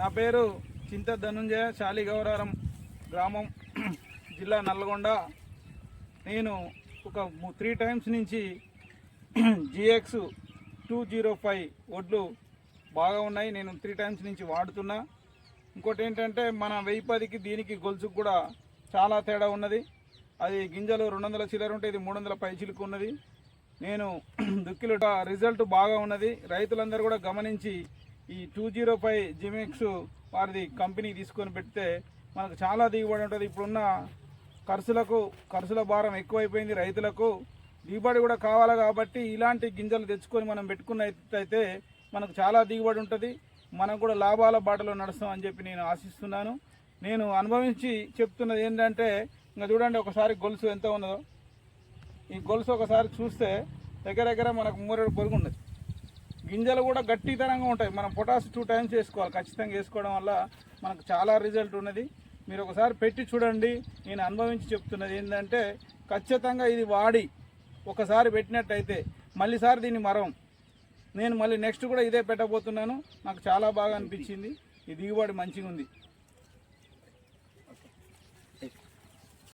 నా పేరు చింత ధనుంజయ, శాలిగౌరారం గ్రామం, జిల్లా నల్గొండ. నేను ఒక 3 టైమ్స్ నుంచి GX 205 వడ్లు బాగా ఉన్నాయి. నేను 3 టైమ్స్ నుంచి వాడుతున్నా. ఇంకోటి ఏంటంటే మన 1010కి దీనికి గొలుసుకు కూడా చాలా తేడా ఉన్నది. అది గింజలు 200 చిల్లర ఉంటే ఇది 300 పై చిలుకు ఉన్నది. నేను దుక్కిలో రిజల్ట్ బాగా ఉన్నది. రైతులందరూ కూడా గమనించి ఈ 205 GX వారిది కంపెనీ తీసుకొని పెడితే మనకు చాలా దిగుబడి ఉంటుంది. ఇప్పుడున్న ఖర్చుల భారం ఎక్కువైపోయింది. రైతులకు దిగుబడి కూడా కావాలి కాబట్టి ఇలాంటి గింజలు తెచ్చుకొని మనం పెట్టుకున్నట్టయితే మనకు చాలా దిగుబడి ఉంటుంది. మనకు కూడా లాభాల బాటలో నడుస్తామని చెప్పి నేను ఆశిస్తున్నాను. నేను అనుభవించి చెప్తున్నది ఏంటంటే, ఇంకా చూడండి ఒకసారి గొలుసు ఎంత ఉన్నదో. ఈ గొలుసు ఒకసారి చూస్తే దగ్గర మనకు 3 పొరుగు ఉన్నది. గింజలు కూడా గట్టితనంగా ఉంటాయి. మనం పొటాష్ 2 టైమ్స్ వేసుకోవాలి. ఖచ్చితంగా వేసుకోవడం వల్ల మనకు చాలా రిజల్ట్ ఉన్నది. మీరు ఒకసారి పెట్టి చూడండి. నేను అనుభవించి చెప్తున్నది ఏంటంటే, ఖచ్చితంగా ఇది వాడి ఒకసారి పెట్టినట్టయితే మళ్ళీసారి దీన్ని నేను మళ్ళీ నెక్స్ట్ కూడా ఇదే పెట్టబోతున్నాను. నాకు చాలా బాగా అనిపించింది. ఈ దిగుబడి మంచిగా ఉంది.